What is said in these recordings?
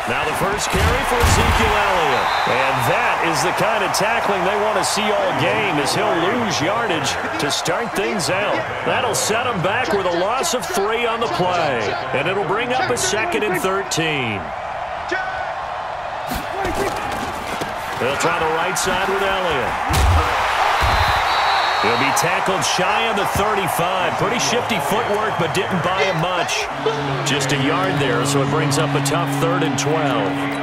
Now the first carry for Ezekiel Elliott. And that is the kind of tackling they want to see all game, as he'll lose yardage to start things out. That'll set him back with a loss of 3 on the play. And it'll bring up a 2nd and 13. They'll try the right side with Elliott. He'll be tackled shy of the 35. Pretty shifty footwork, but didn't buy him much. Just a yard there, so it brings up a tough 3rd and 12.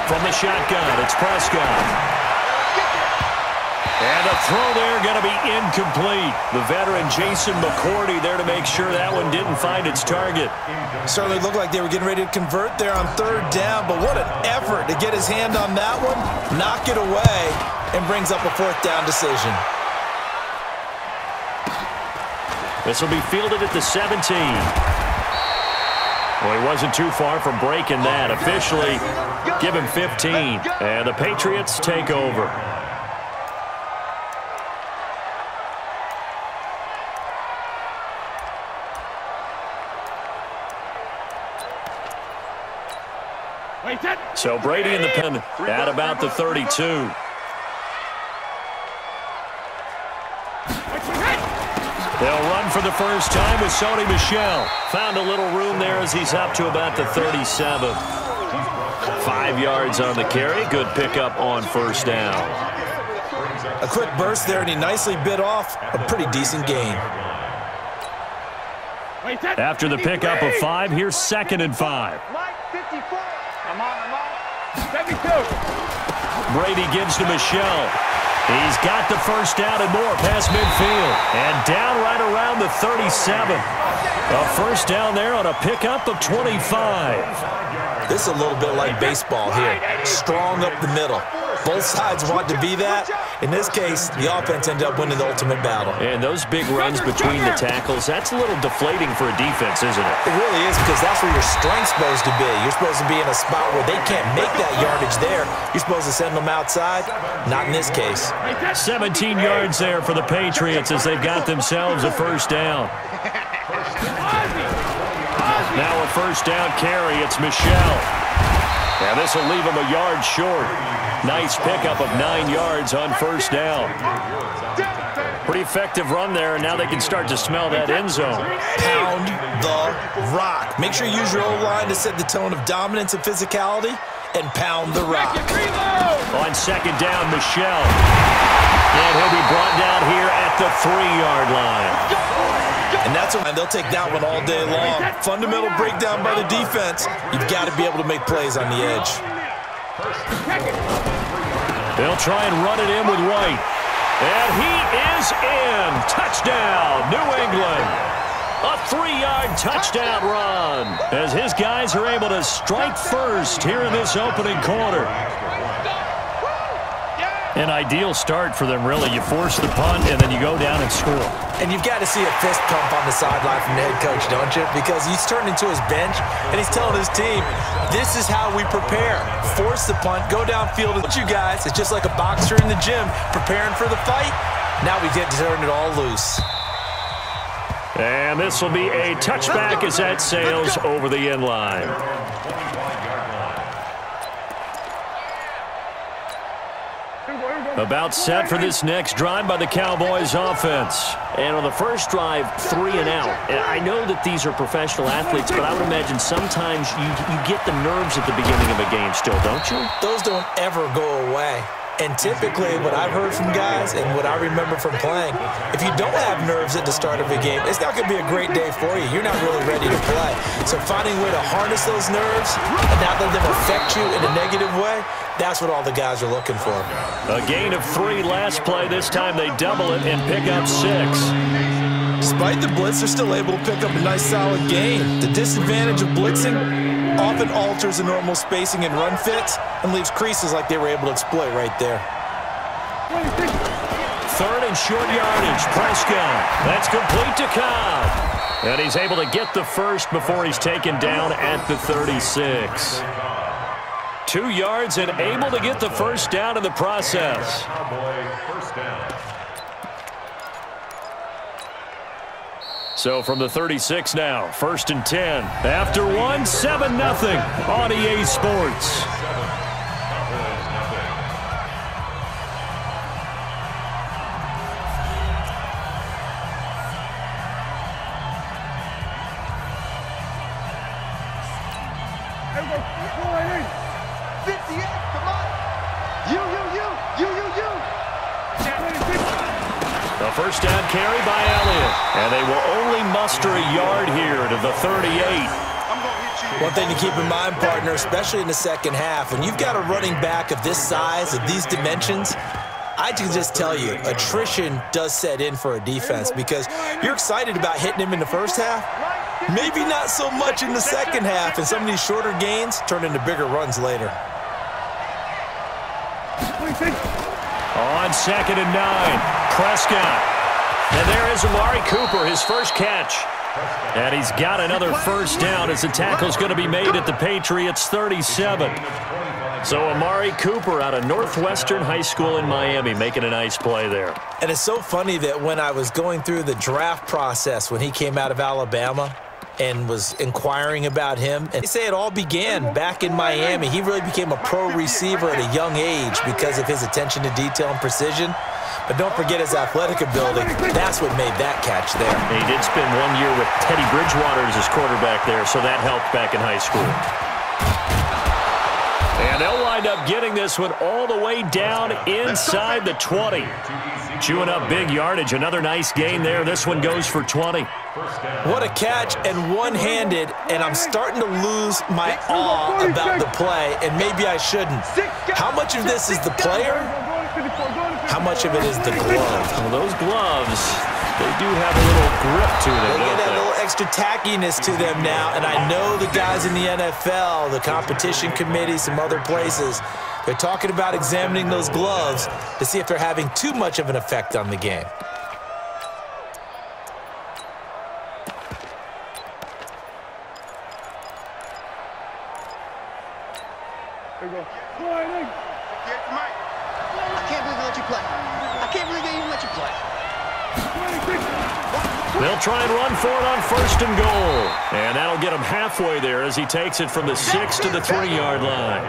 From the shotgun, it's Prescott. And the throw there going to be incomplete. The veteran Jason McCourty there to make sure that one didn't find its target. Certainly looked like they were getting ready to convert there on 3rd down, but what an effort to get his hand on that one, knock it away, and brings up a 4th down decision. This will be fielded at the 17. Well, he wasn't too far from breaking that. Officially, give him 15. And the Patriots take over. So Brady in the pen at about the 32. They'll run for the first time with Sony Michel. Found a little room there as he's up to about the 37. 5 yards on the carry. Good pickup on 1st down. A quick burst there, and he nicely bit off a pretty decent gain. After the pickup of 5, here's 2nd and 5. Brady gives to Michel. He's got the first down and more past midfield. And down right around the 37. A first down there on a pickup of 25. This is a little bit like baseball here. Strong up the middle. Both sides want to be that. In this case, the offense ended up winning the ultimate battle. And those big runs between the tackles, that's a little deflating for a defense, isn't it? It really is, because that's where your strength's supposed to be. You're supposed to be in a spot where they can't make that yardage there. You're supposed to send them outside. Not in this case. 17 yards there for the Patriots as they've got themselves a first down. Now a first down carry. It's Michel. And this will leave him a yard short. Nice pickup of 9 yards on first down. Pretty effective run there, and now they can start to smell that end zone. Pound the rock. Make sure you use your O-line to set the tone of dominance and physicality, and pound the rock. On 2nd down, Michel. And he'll be brought down here at the 3-yard line. And that's when they'll take that one all day long. Fundamental breakdown by the defense. You've got to be able to make plays on the edge. They'll try and run it in with White. And he is in. Touchdown, New England. A 3-yard touchdown run as his guys are able to strike first here in this opening quarter. An ideal start for them, really. You force the punt, and then you go down and score. And you've got to see a fist pump on the sideline from the head coach, don't you? Because he's turning to his bench, and he's telling his team, this is how we prepare. Force the punt, go downfield. You guys, it's just like a boxer in the gym preparing for the fight. Now we get to turn it all loose. And this will be a touchback as that sails over the end line. About set for this next drive by the Cowboys offense. And on the first drive, 3 and out. And I know that these are professional athletes, but I would imagine sometimes you get the nerves at the beginning of a game still, don't you? Those don't ever go away. And typically, what I've heard from guys and what I remember from playing, if you don't have nerves at the start of a game, it's not going to be a great day for you. You're not really ready to play. So finding a way to harness those nerves and not let them affect you in a negative way, that's what all the guys are looking for. A gain of 3 last play. This time they double it and pick up 6. Despite the blitz, they're still able to pick up a nice solid gain. The disadvantage of blitzing often alters the normal spacing and run fits and leaves creases like they were able to exploit right there. third and short yardage. Prescott. That's complete to Cobb. And he's able to get the first before he's taken down at the 36. 2 yards and able to get the first down in the process. So from the 36 now, 1st and 10. After 1, 7-0 on EA Sports. First down carry by Elliott. And they will only muster a yard here to the 38. One thing to keep in mind, partner, especially in the second half, when you've got a running back of this size, of these dimensions, I can just tell you, attrition does set in for a defense because you're excited about hitting him in the first half. Maybe not so much in the second half, and some of these shorter gains turn into bigger runs later. On 2nd and 9, Prescott. And there is Amari Cooper, his first catch. And he's got another first down as the tackle's going to be made at the Patriots 37. So Amari Cooper out of Northwestern High School in Miami making a nice play there. And it's so funny that when I was going through the draft process when he came out of Alabama and was inquiring about him, and they say it all began back in Miami. He really became a pro receiver at a young age because of his attention to detail and precision. But don't forget his athletic ability. That's what made that catch there. He did spend 1 year with Teddy Bridgewater as his quarterback there, so that helped back in high school. And they'll wind up getting this one all the way down inside the 20. Chewing up big yardage. Another nice gain there. This one goes for 20. What a catch, and one-handed, and I'm starting to lose my awe about the play, and maybe I shouldn't. How much of this is the player? How much of it is the glove? Well, those gloves, they do have a little grip to them. They get that little extra tackiness to them now, and I know the guys in the NFL, the competition committee, some other places, they're talking about examining those gloves to see if they're having too much of an effect on the game. There you go. I can't believe they let you play. I can't believe they even let you play. They'll try and run for it on 1st and goal. And that'll get him halfway there as he takes it from the 6 to the 3-yard line.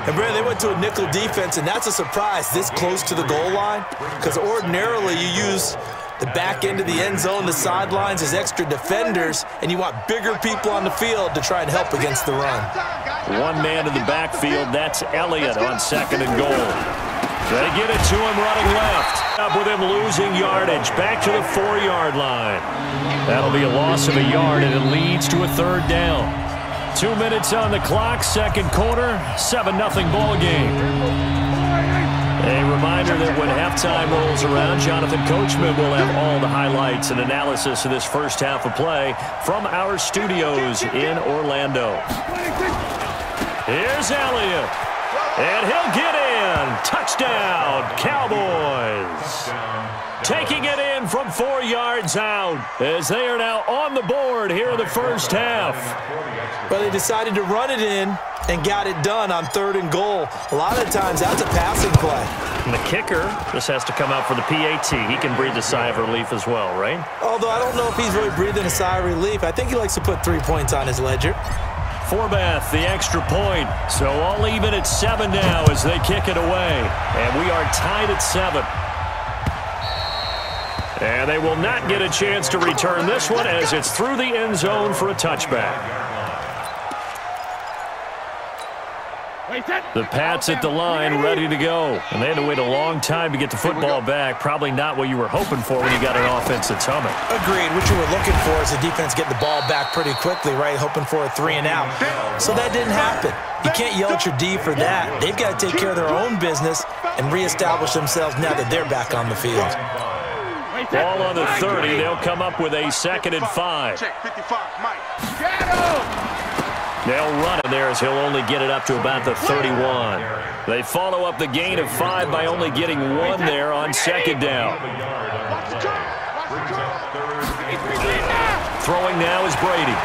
And, Brad, they went to a nickel defense, and that's a surprise this close to the goal line because ordinarily you use the back end of the end zone, the sidelines as extra defenders, and you want bigger people on the field to try and help against the run. One man in the backfield, that's Elliott on 2nd and goal. They get it to him running left. Up with him losing yardage, back to the 4-yard line. That'll be a loss of a yard, and it leads to a 3rd down. 2 minutes on the clock, 2nd quarter, 7-0 ball game. A reminder that when halftime rolls around, Jonathan Coachman will have all the highlights and analysis of this first half of play from our studios in Orlando. Here's Elliott, and he'll get in. Touchdown, Cowboys. Taking it in from 4 yards out as they are now on the board here in the first half. Well, they decided to run it in and got it done on 3rd and goal. A lot of times that's a passing play. And the kicker just has to come out for the PAT. He can breathe a sigh of relief as well, right? Although I don't know if he's really breathing a sigh of relief. I think he likes to put 3 points on his ledger. Forbath, the extra point. So all even at 7 now as they kick it away. And we are tied at 7. And they will not get a chance to return this one as it's through the end zone for a touchback. The Pats at the line ready to go. And they had to wait a long time to get the football back. Probably not what you were hoping for when you got an offense that's humming. Agreed. What you were looking for is the defense getting the ball back pretty quickly, right? Hoping for a 3 and out. So that didn't happen. You can't yell at your D for that. They've got to take care of their own business and reestablish themselves now that they're back on the field. Ball on the 30. They'll come up with a 2nd and 5. Check 55, Mike. Get him! They'll run it there as he'll only get it up to about the 31. They follow up the gain of 5 by only getting 1 there on second down. Throwing now is Brady.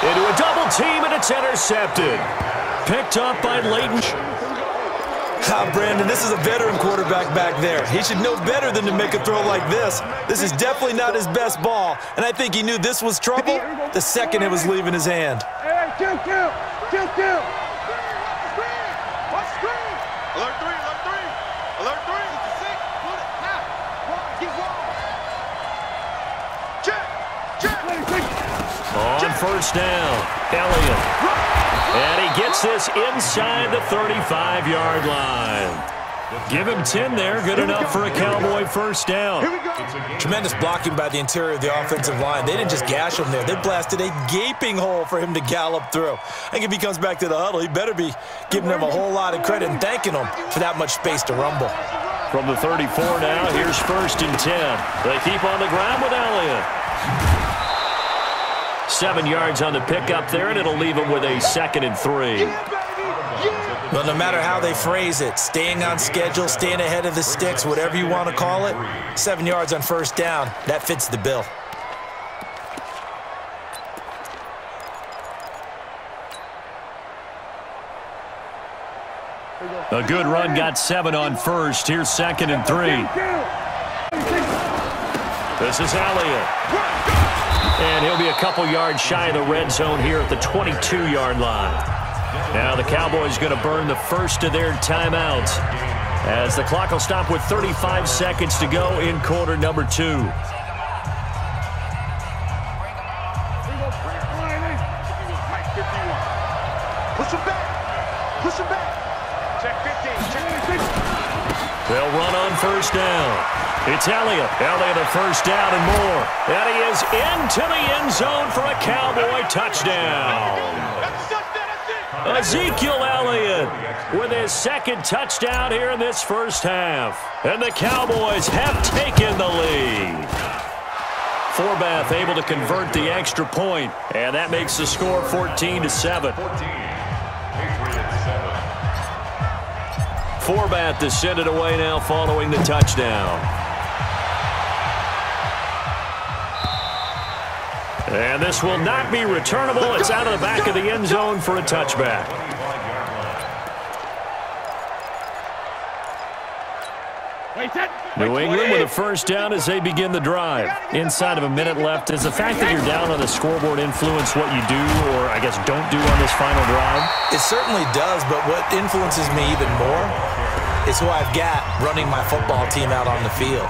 Into a double team, and it's intercepted. Picked up by Leighton. Brandon, this is a veteran quarterback back there. He should know better than to make a throw like this. This is definitely not his best ball, and I think he knew this was trouble the second it was leaving his hand. Hey, two. Alert 3. Alert 3. On first down, Elliott. And he gets this inside the 35-yard line. Give him 10 there, good enough for a Cowboy first down. Tremendous blocking by the interior of the offensive line. They didn't just gash him there. They blasted a gaping hole for him to gallop through. I think if he comes back to the huddle, he better be giving them a whole lot of credit and thanking them for that much space to rumble. From the 34 now, here's first and 10. They keep on the ground with Elliott. 7 yards on the pickup there, and it'll leave him with a 2nd and 3. Well, no matter how they phrase it, staying on schedule, staying ahead of the sticks, whatever you want to call it, 7 yards on first down, that fits the bill. A good run got 7 on first. Here's 2nd and 3. This is Elliott. And he'll be a couple yards shy of the red zone here at the 22-yard line. Now the Cowboys going to burn the first of their timeouts as the clock will stop with 35 seconds to go in quarter number 2. Push him back. Check 15. They'll run on first down. It's Elliott. Elliott a first down and more. And he is into the end zone for a Cowboy touchdown. Ezekiel Elliott with his 2nd touchdown here in this first half. And the Cowboys have taken the lead. Forbath able to convert the extra point, and that makes the score 14-7. Forbath to send it away now following the touchdown. And this will not be returnable. It's out of the back of the end zone for a touchback. New England with a first down as they begin the drive. Inside of a minute left. Does the fact that you're down on the scoreboard influence what you do or, I guess, don't do on this final drive? It certainly does, but what influences me even more is who I've got running my football team out on the field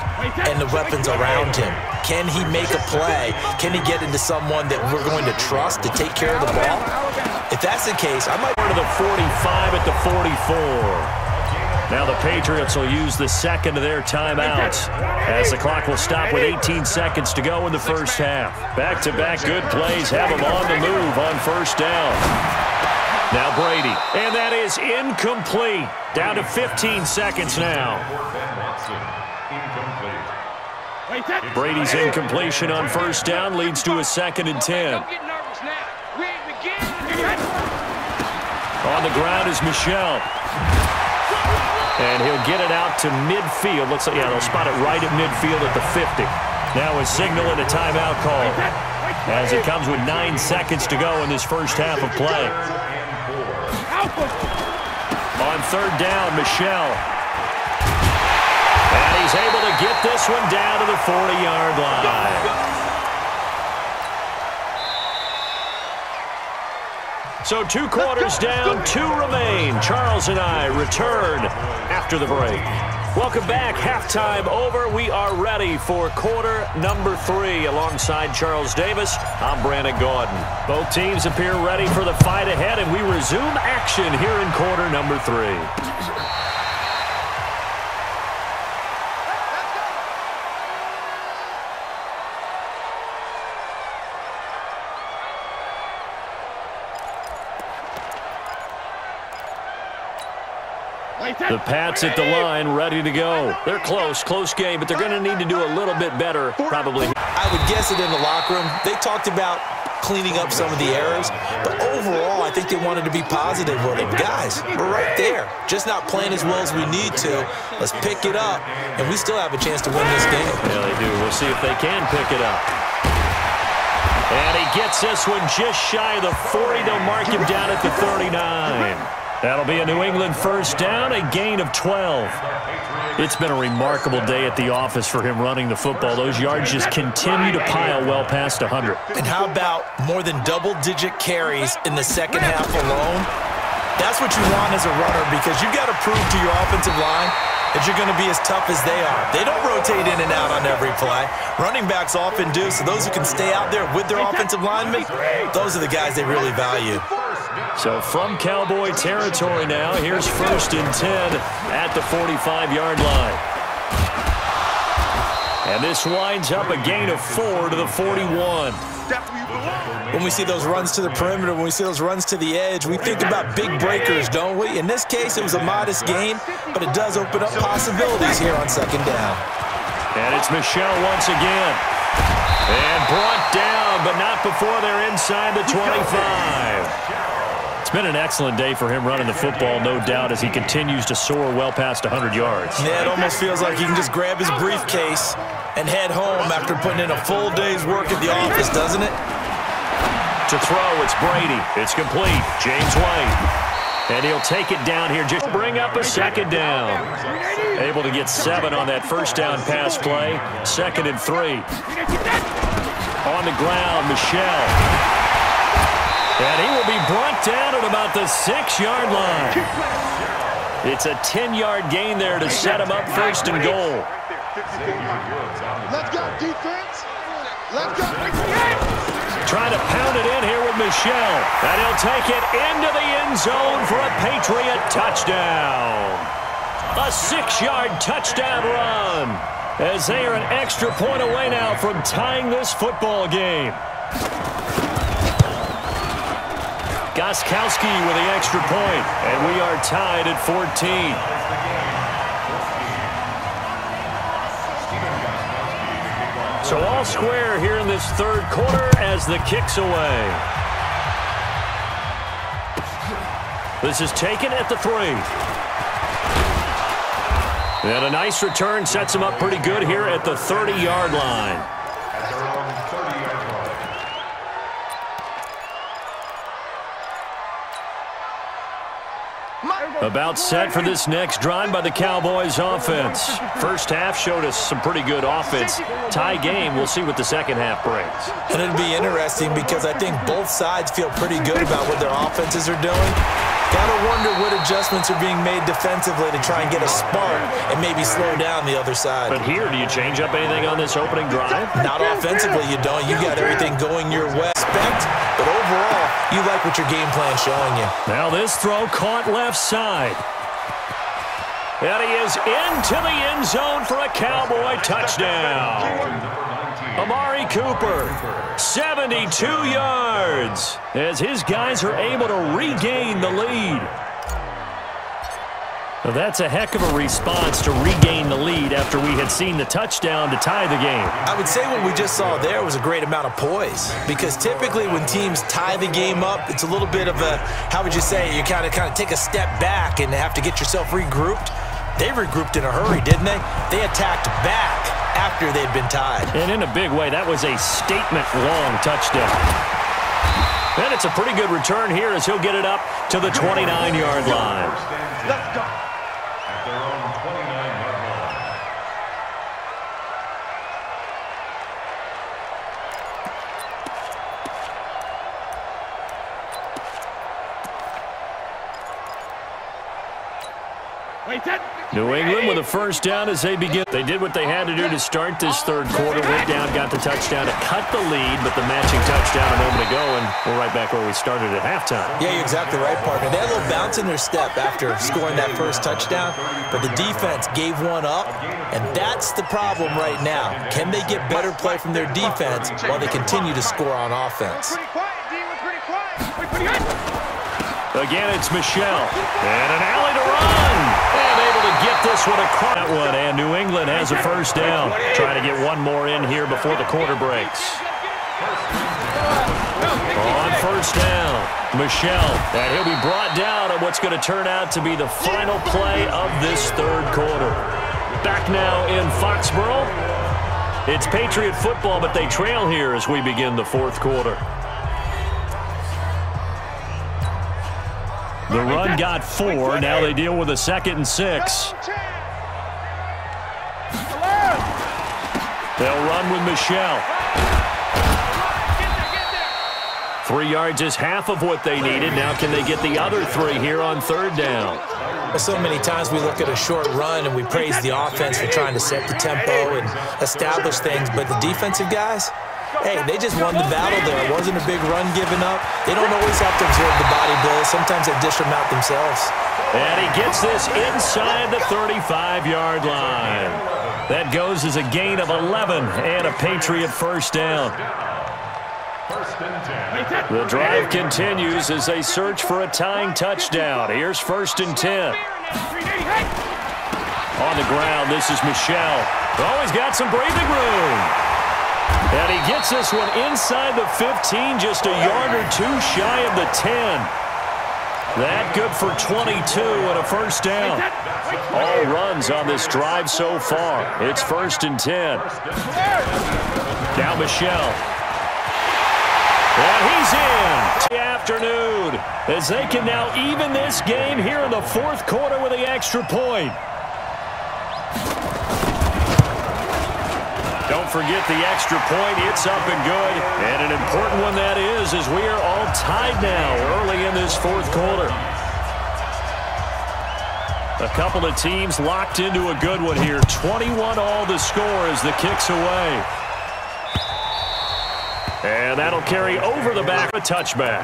and the weapons around him. Can he make a play? Can he get into someone that we're going to trust to take care of the ball? If that's the case, I might... To the 45 at the 44. Now the Patriots will use the 2nd of their timeouts as the clock will stop with 18 seconds to go in the first half. Back-to-back good plays have them on the move on first down. Now Brady, and that is incomplete. Down to 15 seconds now. Brady's incompletion on first down leads to a 2nd and 10. On the ground is Michel. And he'll get it out to midfield. Looks like, yeah, they'll spot it right at midfield at the 50. Now a signal and a timeout call as it comes with 9 seconds to go in this first half of play. On third down, Michel. And he's able to get this one down to the 40-yard line. So 2 quarters down, 2 remain. Charles and I return after the break. Welcome back. Halftime over. We are ready for quarter number 3. Alongside Charles Davis, I'm Brandon Gordon. Both teams appear ready for the fight ahead, and we resume action here in quarter number 3. The Pats at the line, ready to go. They're close game, but they're going to need to do a little bit better, probably. I would guess it in the locker room. They talked about cleaning up some of the errors. But overall, I think they wanted to be positive with it. Guys, we're right there. Just not playing as well as we need to. Let's pick it up, and we still have a chance to win this game. Yeah, they do. We'll see if they can pick it up. And he gets this one just shy of the 40. They'll mark him down at the 39. That'll be a New England first down, a gain of 12. It's been a remarkable day at the office for him running the football. Those yards just continue to pile well past 100. And how about more than double-digit carries in the second half alone? That's what you want as a runner, because you've got to prove to your offensive line that you're going to be as tough as they are. They don't rotate in and out on every play. Running backs often do, so those who can stay out there with their offensive linemen, those are the guys they really value. So from Cowboy territory now, here's 1st and 10 at the 45-yard line. And this winds up a gain of 4 to the 41. When we see those runs to the perimeter, when we see those runs to the edge, we think about big breakers, don't we? In this case, it was a modest gain, but it does open up possibilities here on 2nd down. And it's Michel once again. And brought down, but not before they're inside the 25. It's been an excellent day for him running the football, no doubt, as he continues to soar well past 100 yards. Yeah, it almost feels like he can just grab his briefcase and head home after putting in a full day's work at the office, doesn't it? To throw, it's Brady. It's complete. James White. And he'll take it down here. Just bring up a 2nd down. Able to get 7 on that first down pass play. 2nd and 3. On the ground, Michel. And he will be brought down at about the 6-yard line. It's a 10-yard gain there to set him up 1st and goal. Let's go, defense. Let's go. Trying to pound it in here with Michel. And he'll take it into the end zone for a Patriot touchdown. A 6-yard touchdown run, as they are an extra point away now from tying this football game. Gostkowski with the extra point, and we are tied at 14. So all square here in this 3rd quarter as the kick's away. This is taken at the 3. And a nice return sets him up pretty good here at the 30-yard line. About set for this next drive by the Cowboys offense. First half showed us some pretty good offense. Tie game, we'll see what the second half brings. And it'll be interesting because I think both sides feel pretty good about what their offenses are doing. Gotta wonder what adjustments are being made defensively to try and get a spark and maybe slow down the other side. But here, do you change up anything on this opening drive? Not offensively, you don't. You got everything going your way. But overall, you like what your game plan's showing you. Now this throw caught left side. And he is into the end zone for a Cowboy touchdown. Amari Cooper, 72 yards, as his guys are able to regain the lead. Well, that's a heck of a response to regain the lead after we had seen the touchdown to tie the game. I would say what we just saw there was a great amount of poise, because typically when teams tie the game up, it's a little bit of a, how would you say, you kind of take a step back and have to get yourself regrouped. They regrouped in a hurry, didn't they? They attacked back after they'd been tied. And in a big way, that was a statement-long touchdown. And it's a pretty good return here as he'll get it up to the 29-yard line. Let's go. At their own 29-yard line. New England with a first down as they begin. They did what they had to do to start this 3rd quarter. Went down, got the touchdown to cut the lead, but the matching touchdown a moment ago, and we're right back where we started at halftime. Yeah, you're exactly right, partner. They had a little bounce in their step after scoring that first touchdown, but the defense gave one up, and that's the problem right now. Can they get better play from their defense while they continue to score on offense? Again, it's Michel. And an alley to run. And able to get this one across that one. And New England has a first down. Trying to get one more in here before the quarter breaks. On first down, Michelle. And he'll be brought down on what's going to turn out to be the final play of this third quarter. Back now in Foxborough. It's Patriot football, but they trail here as we begin the fourth quarter. The run got 4. Now they deal with a 2nd and 6. They'll run with Michelle. 3 yards is half of what they needed. Now can they get the other 3 here on third down? So many times we look at a short run and we praise the offense for trying to set the tempo and establish things, but the defensive guys, hey, they just won the battle there. It wasn't a big run given up. They don't always have to absorb the body blows. Sometimes they dish them out themselves. And he gets this inside the 35-yard line. That goes as a gain of 11 and a Patriot first down. The drive continues as they search for a tying touchdown. Here's 1st and 10. On the ground, this is Michelle. Oh, he's got some breathing room. And he gets this one inside the 15, just a yard or 2 shy of the 10. That good for 22 and a first down. All runs on this drive so far. It's 1st and 10. Now Michelle. And he's in the afternoon as they can now even this game here in the fourth quarter with the extra point. Don't forget the extra point. It's up and good. And an important one that is, as we are all tied now early in this fourth quarter. A couple of teams locked into a good one here. 21 all the score as the kick's away. And that'll carry over the back, a touchback.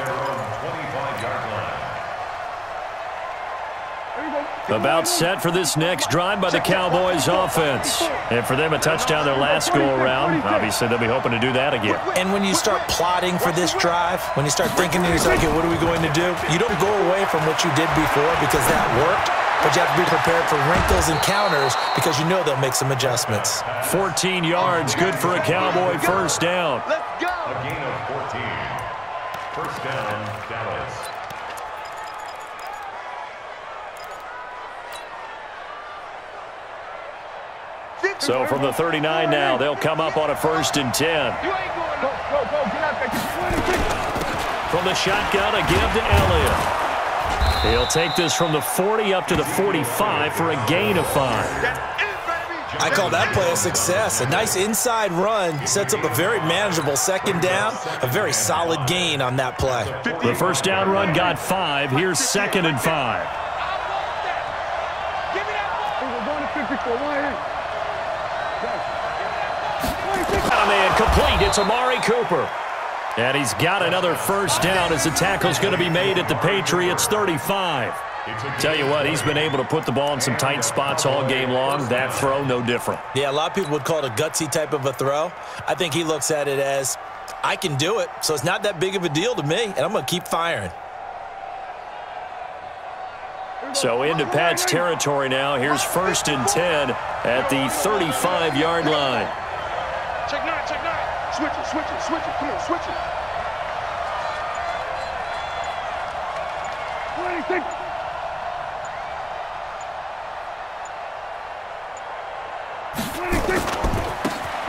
About set for this next drive by the Cowboys offense. And for them, a touchdown their last go-around. Obviously, they'll be hoping to do that again. And when you start plotting for this drive, when you start thinking to yourself, okay, what are we going to do? You don't go away from what you did before because that worked. But you have to be prepared for wrinkles and counters because you know they'll make some adjustments. 14 yards, good for a Cowboy first down. A gain of 14. First down, Dallas. So from the 39 now, they'll come up on a 1st and 10. From the shotgun, a give to Elliott. He'll take this from the 40 up to the 45 for a gain of 5. I call that play a success. A nice inside run sets up a very manageable 2nd down, a very solid gain on that play. The first down run got 5. Here's 2nd and 5. Man, complete. It's Amari Cooper. And he's got another first down as the tackle's going to be made at the Patriots 35. Tell you what, he's been able to put the ball in some tight spots all game long. That throw, no different. Yeah, a lot of people would call it a gutsy type of a throw. I think he looks at it as, I can do it, so it's not that big of a deal to me, and I'm going to keep firing. So into Pat's territory now. Here's 1st and 10 at the 35-yard line. Check 9, check 9. Switch it, switch it, switch it. Come on, switch it.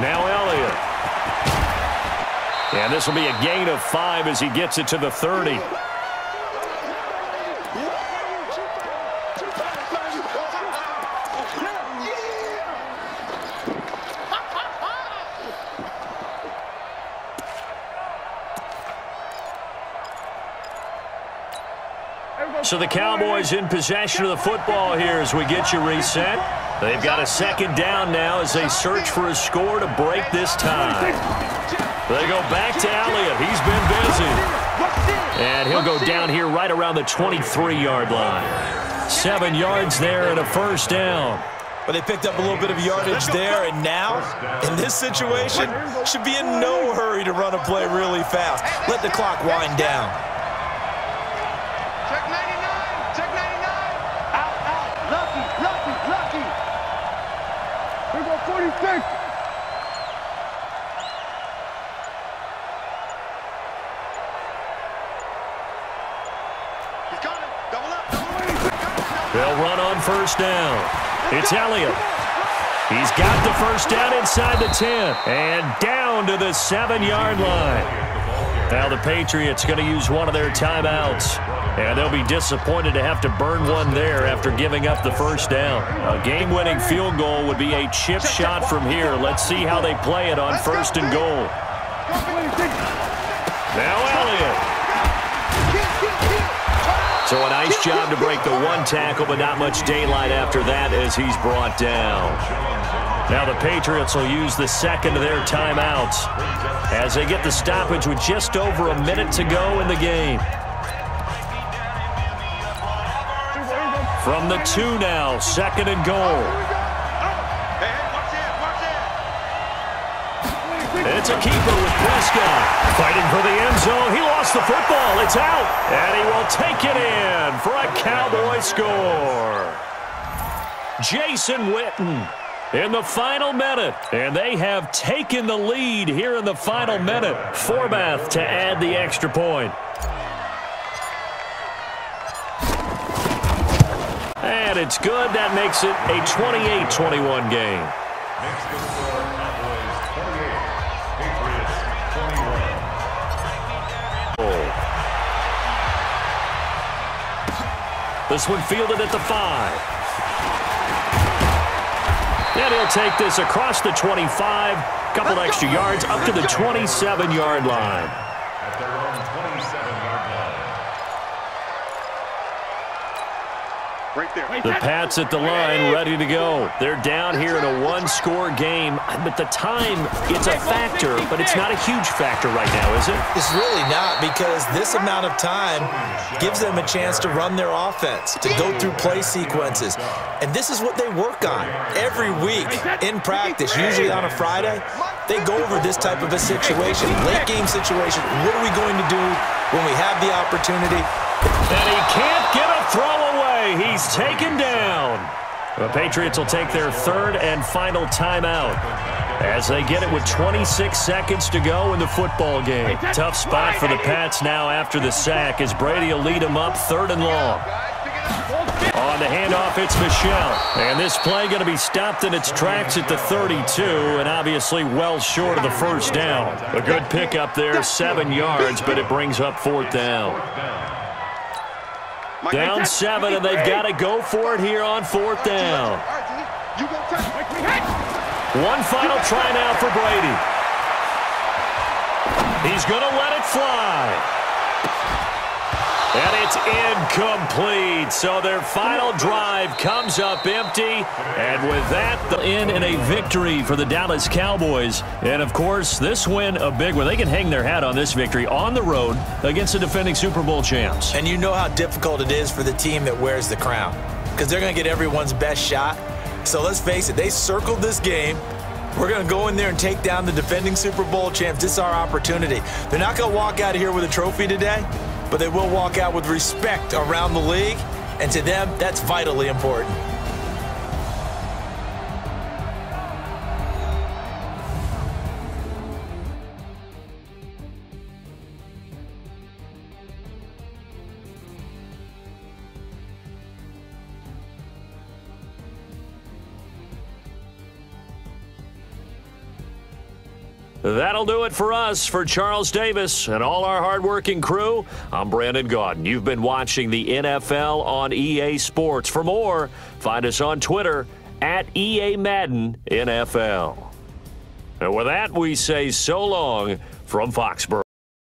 Now Elliott. And this will be a gain of 5 as he gets it to the 30. So the Cowboys in possession of the football here as we get you reset. They've got a 2nd down now as they search for a score to break this tie. They go back to Elliott. He's been busy. And he'll go down here right around the 23-yard line. 7 yards there and a first down. But they picked up a little bit of yardage there, and now, in this situation, should be in no hurry to run a play really fast. Let the clock wind down. Check 99, check 99. Out, out, lucky, lucky, lucky. Here go 46. on first down. It's Elliott. He's got the first down inside the 10 and down to the 7-yard line. Now the Patriots going to use one of their timeouts, and they'll be disappointed to have to burn one there after giving up the first down. A game-winning field goal would be a chip shot from here. Let's see how they play it on first and goal. Now Elliott. So a nice job to break the one tackle, but not much daylight after that as he's brought down. Now the Patriots will use the second of their timeouts as they get the stoppage with just over a minute to go in the game. From the 2 now, second and goal. It's a keeper with Prescott. Fighting for the end zone. He lost the football. It's out. And he will take it in for a Cowboy score. Jason Witten in the final minute. And they have taken the lead here in the final minute. Forbath to add the extra point. And it's good. That makes it a 28-21 game. Next to score, Cowboys 28, Patriots 21. This one fielded at the 5. And he'll take this across the 25. Couple extra yards up to the 27-yard line. At their own 27-yard line. Right there. The Pats at the line, ready to go. They're down here in a one-score game. But the time, it's a factor, but it's not a huge factor right now, is it? It's really not, because this amount of time gives them a chance to run their offense, to go through play sequences. And this is what they work on every week in practice, usually on a Friday. They go over this type of a situation, late game situation. What are we going to do when we have the opportunity? And he can't get a throw away. He's taken down. The Patriots will take their third and final timeout as they get it with 26 seconds to go in the football game. Tough spot for the Pats now after the sack as Brady will lead them up third and long. On the handoff, it's Michel. And this play going to be stopped in its tracks at the 32, and obviously well short of the first down. A good pickup there, 7 yards, but it brings up fourth down. Down 7, and they've got to go for it here on fourth down. One final try now for Brady. He's going to let it fly. And it's incomplete. So their final drive comes up empty. And with that, in a victory for the Dallas Cowboys. And, of course, this win, a big one. They can hang their hat on this victory on the road against the defending Super Bowl champs. And you know how difficult it is for the team that wears the crown, because they're going to get everyone's best shot. So let's face it, they circled this game. We're going to go in there and take down the defending Super Bowl champs. This is our opportunity. They're not going to walk out of here with a trophy today, but they will walk out with respect around the league, and to them, that's vitally important. That'll do it for us. For Charles Davis and all our hardworking crew, I'm Brandon Gaudin. You've been watching the NFL on EA Sports. For more, find us on Twitter at EA Madden NFL. And with that, we say so long from Foxborough.